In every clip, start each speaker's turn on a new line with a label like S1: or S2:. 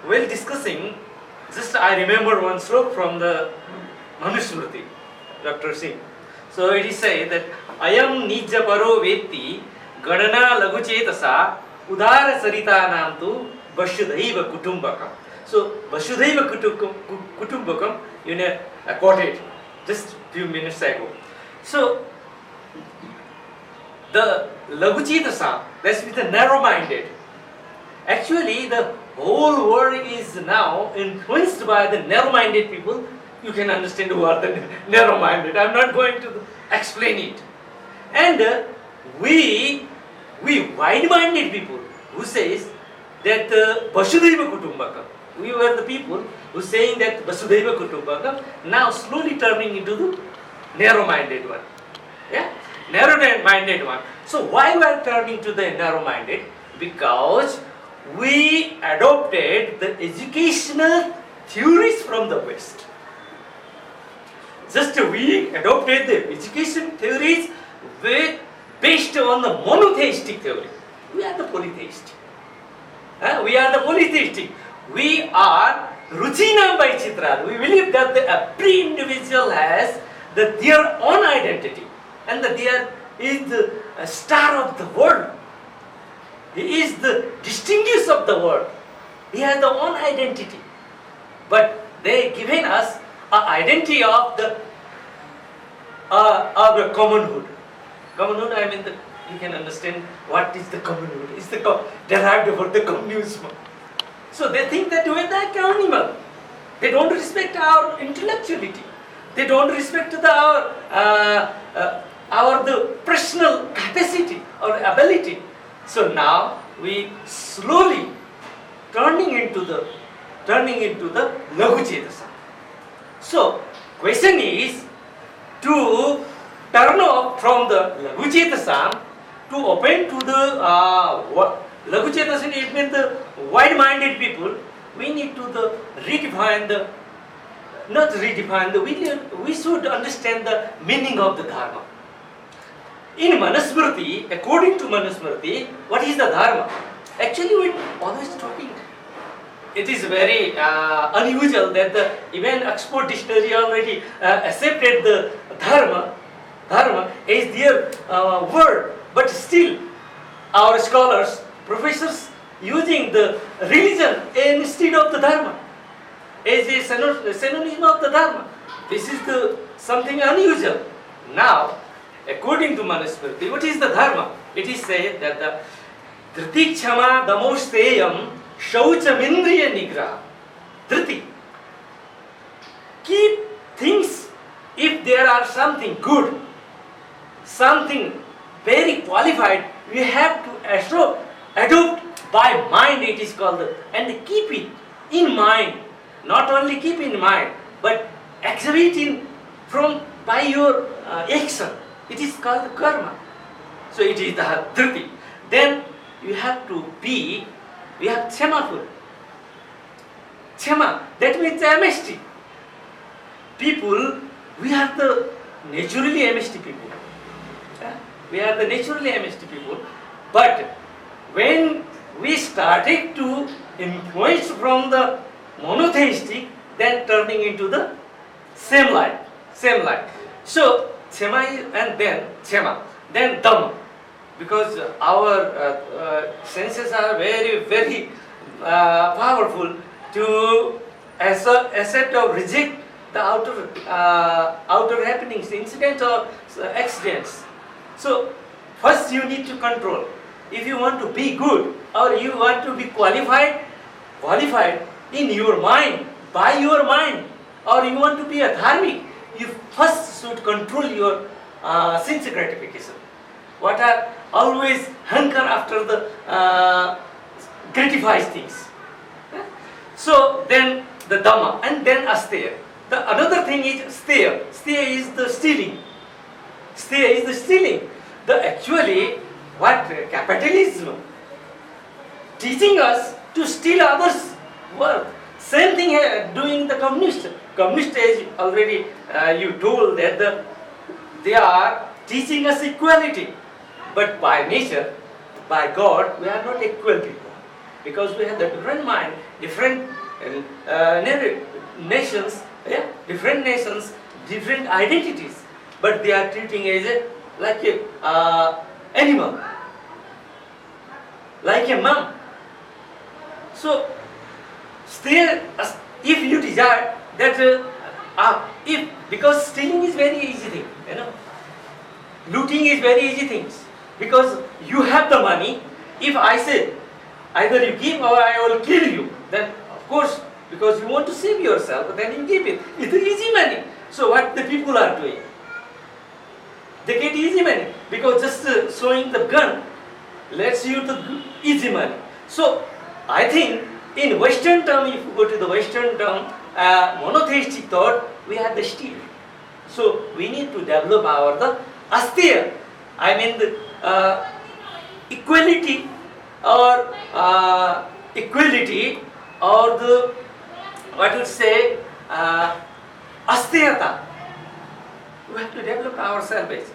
S1: while discussing, just I remember one sloka from the Manusmriti, Dr. Singh. So it is said that Ayam Nija Paro Veti Gadana Laguchetasa Udara Sarita Namtu Vasudhaiva Kutumbakam. So Vasudhaiva Kutumbakam, I quoted just few minutes ago. So the Laguchetasa, that's with the narrow-minded. Actually, the whole world is now influenced by the narrow-minded people. You can understand who are the narrow-minded. I'm not going to explain it. And we wide-minded people who says that Vasudhaiva Kutumbakam. We were the people who saying that Vasudhaiva Kutumbakam, now slowly turning into the narrow-minded one. Yeah, narrow-minded one. So why we are turning to the narrow-minded? Because we adopted the educational theories from the West. Just we adopted the education theories based on the monotheistic theory. We are the polytheistic. We are the polytheistic. We are Ruchina by Chitra. We believe that every individual has their own identity, and that there is the star of the world. He is the distinguished of the world. He has the own identity. But they given us an identity of the commonhood. Commonhood, I mean, you can understand what is the commonhood. It's derived from the communism. So they think that we are like animal. They don't respect our intellectuality. They don't respect our personal capacity or ability. So now we slowly turning into the Laghu Chetasa. So question is to turn off from the Laghu Chetasa to open to the Laghu Chetasa. It means the wide-minded people. We need to we should understand the meaning of the Dharma. In Manusmriti, according to Manusmriti, what is the Dharma? Actually, we always talking. It is very unusual that even Oxford Dictionary already accepted the Dharma as their word, but still our scholars, professors, using the religion instead of the Dharma as a synonym of the Dharma. This is something unusual. Now, according to Manusmriti, what is the Dharma? It is said that the Dhriti Kshama Damosteyam Shauchamindriya Nigraha. Dhriti. Keep things, if there are something good, something very qualified, we have to adopt by mind, it is called, and keep it in mind. Not only keep in mind, but exhibit by your action. It is called karma. So it is the dhriti. Then you have to we have kshemaful. Kshema, that means amnesty. People, we are the naturally amnesty people. We are the naturally amnesty people. But when we started to influence from the monotheistic, then turning into the same life. So Kshema and then Kshema, then Dhamma, because our senses are very, very powerful to accept or reject the outer happenings, incidents or accidents. So first you need to control. If you want to be good or you want to be qualified in your mind, by your mind, or you want to be a dharmic, you first should control your sense gratification. What are always hunger after the gratifies things. So then the Dhamma and then Asteya. The another thing is Steya. Steya is the stealing. Steya is the stealing. Actually what capitalism teaching us to steal others' work. Same thing doing the communist. Communist age already you told that they are teaching us equality. But by nature, by God, we are not equal people. because we have the different mind, different nations, different nations, different identities, but they are treating as like a animal, like a mom. So still, if you desire that, if because stealing is very easy thing, looting is very easy things, because you have the money. If I say either you give or I will kill you, then of course, because you want to save yourself, then you give it. It's easy money. So what the people are doing? They get easy money because just showing the gun lets you the easy money. So I think in Western term, if you go to the Western term, monotheistic thought, we have the steal. So we need to develop the asteya. I mean the equality or the what you say asteyata. We have to develop ourselves.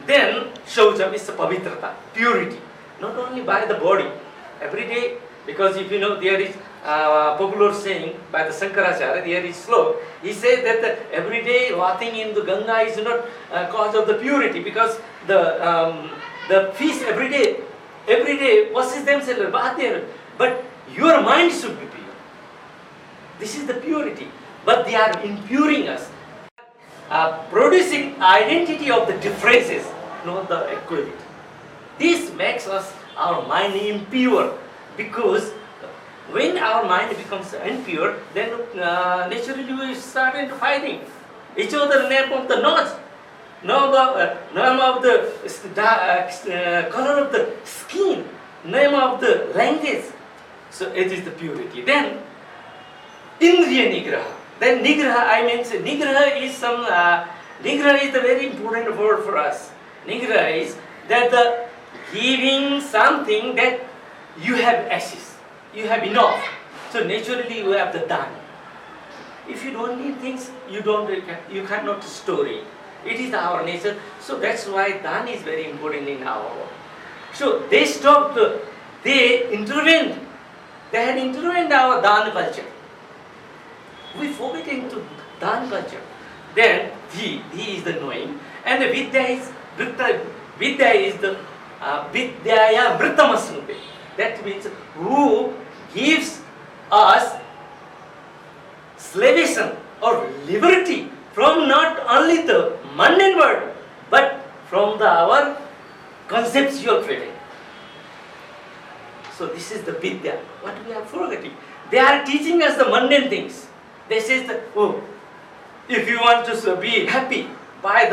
S1: Then shaucham is pavitrata, purity, not only by the body. Every day, because if you know there is popular saying by the Sancharyoga, there is slow. He says that every day bathing in the Ganga is not cause of the purity, because the fish every day washes themselves, bath there, but your mind should be pure. This is the purity, but they are impuring us, producing identity of the differences, not the equality. This makes us our mind impure, because when our mind becomes impure, then naturally we start into fighting each other name of the nose, name of the color of the skin, name of the language. So it is the purity. Then Indriya Nigraha. Then Nigraha, I mean, Nigraha is Nigraha is the very important word for us. Nigraha is that the giving something that you have access, you have enough. So naturally you have the dhan. If you don't need things, you cannot store it. It is our nature. So that's why dhan is very important in our world. So they stopped, they intervened. They had intervened our dhan culture. We forget into dhan culture. Then Dhi is the knowing, and the Vidya is the Vidyaya Mritamasnute. That means who gives us salvation or liberty from not only the mundane world, but from our conceptual freedom. So this is the Vidya. What we are forgetting. They are teaching us the mundane things. They say that, if you want to be happy, buy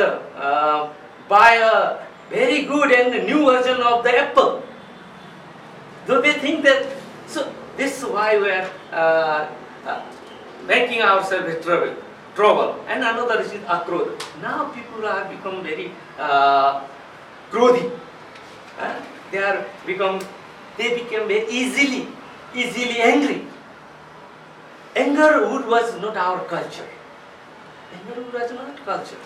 S1: a very good and new version of the apple. Though they think that, so this is why we are making ourselves trouble. And another is akrodha. Now people are become very krodhi. They become very easily angry. Anger was not our culture. Anger was not culture.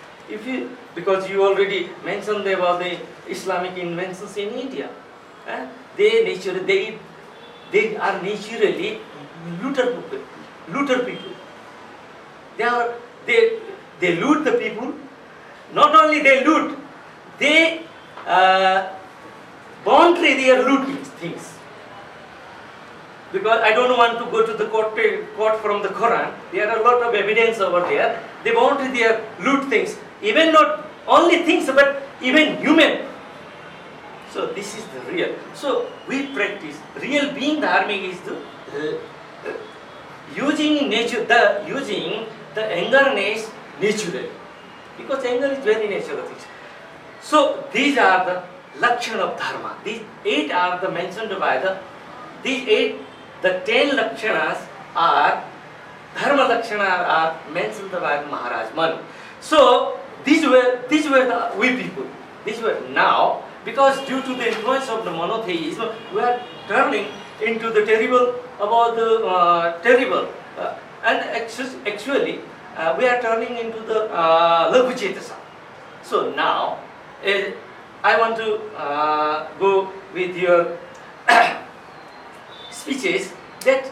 S1: Because you already mentioned about the Islamic inventions in India, they are naturally looter people. They loot the people. Not only they loot, they voluntary they are looting things. Because I don't want to go to the court from the Quran. There are a lot of evidence over there. They voluntary they loot things. Even not only things, but even human. So this is the real. So we practice real being dharmic is the using the angerness naturally, because anger is very natural thing. So these are the lakshana of dharma. These 8 are the mentioned by the 10 lakshanas are dharma lakshana are mentioned by Maharaj Manu. So these were the we people. These were now, because due to the influence of the monotheism, we are turning into the terrible and actually we are turning into the Laghu Chetasa. So now I want to go with your speeches that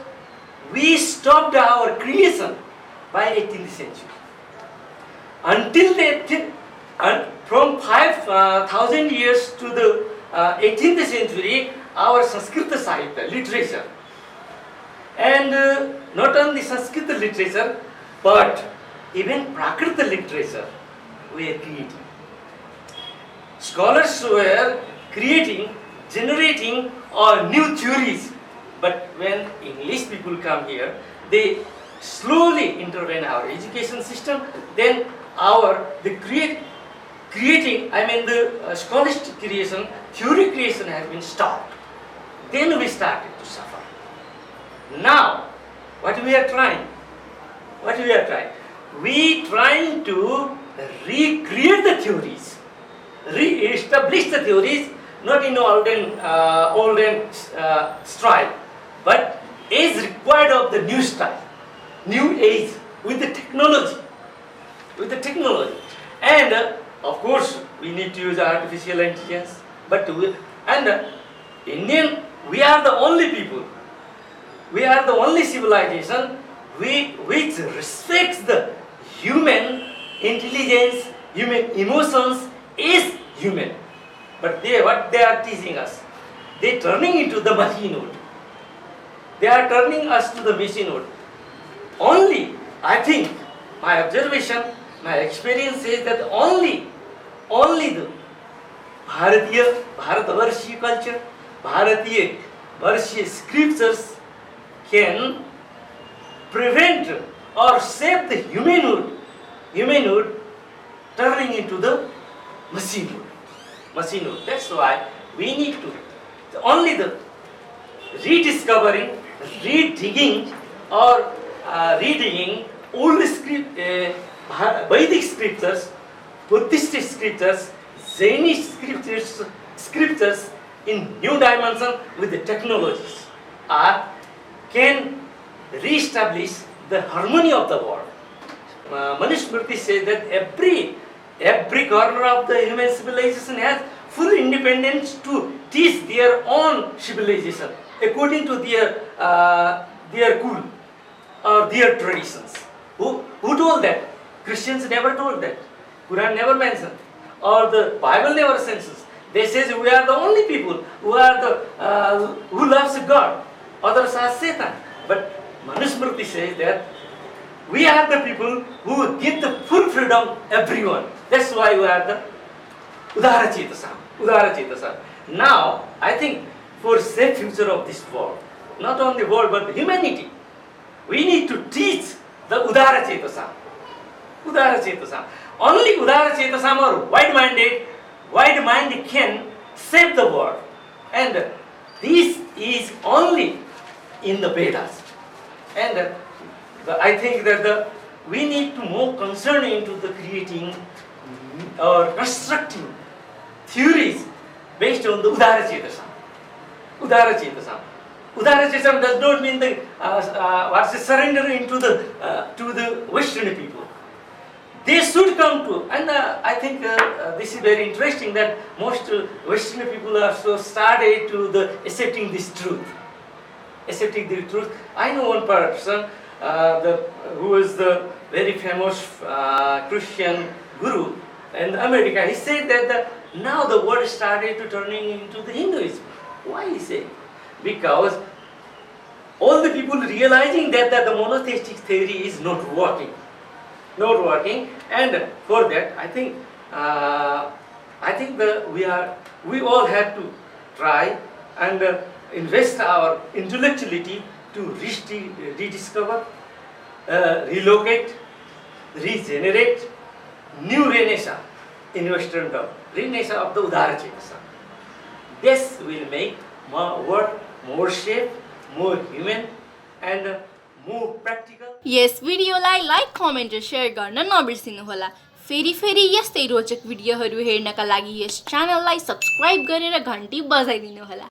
S1: we stopped our creation by 18th century. Until from 5,000 years to the 18th century, our Sanskrit Sahitya, literature, and not only Sanskrit literature, but even Prakrita literature were creating. Scholars were creating, generating new theories. But when English people come here, they slowly intervene our education system. Then the scholastic creation, theory creation has been stopped. Then we started to suffer. Now, what we are trying? We trying to recreate the theories, re-establish the theories, not in olden style, but as required of the new style, new age, with the technology. And of course, we need to use artificial intelligence. But Indian, we are the only people. We are the only civilization which respects the human intelligence, human emotions is human. But what they are teaching us, they turning into the machinehood. They are turning us to the machinehood. Only, I think, my observation, my experience says that only the Bharatvarshi culture, Bharatvarshi scriptures can prevent or save the humanhood turning into the machinehood. That's why we need to only the rediscovering, redigging or reading old Vedic scriptures, Buddhist scriptures, Jainist scriptures in new dimension with the technologies can re-establish the harmony of the world. Manusmriti says that every corner of the human civilization has full independence to teach their own civilization according to their cool or their traditions. Who told that? Christians never told that. Quran never mentioned, or the Bible never censors. They say we are the only people who loves God. Others are Satan. But Manusmriti says that we are the people who give the full freedom everyone. That's why we are the Udara Chetasam. Now, I think for safe future of this world, not only world but humanity, we need to teach the Udara Chetasam. Only Udara Chetasam or wide mind can save the world. And this is only in the Vedas. And I think that we need to more concern into the creating or constructing theories based on the Udara Chetasam. Udara Chetasam does not mean surrender into to the Western people. They should come to, and I think this is very interesting that most Western people are so started to accepting this truth. I know one person who is the very famous Christian guru in America. He said that now the world started to turning into the Hinduism. Why he say? Because all the people realizing that the monotheistic theory is not working, and for that I think we all have to try and invest our intellectuality to rediscover, relocate, regenerate new renaissance in Western world, renaissance of the Udara Chetasam. This will make world more safe, more human and more practical.
S2: Yes भिडियोलाई like comment र share गर्न नबिर्सिनुहोला। फेरि यस्तै रोचक भिडियोहरू हेर्नका लागि yes च्यानललाई subscribe गरेर घण्टी बजाइदिनुहोला।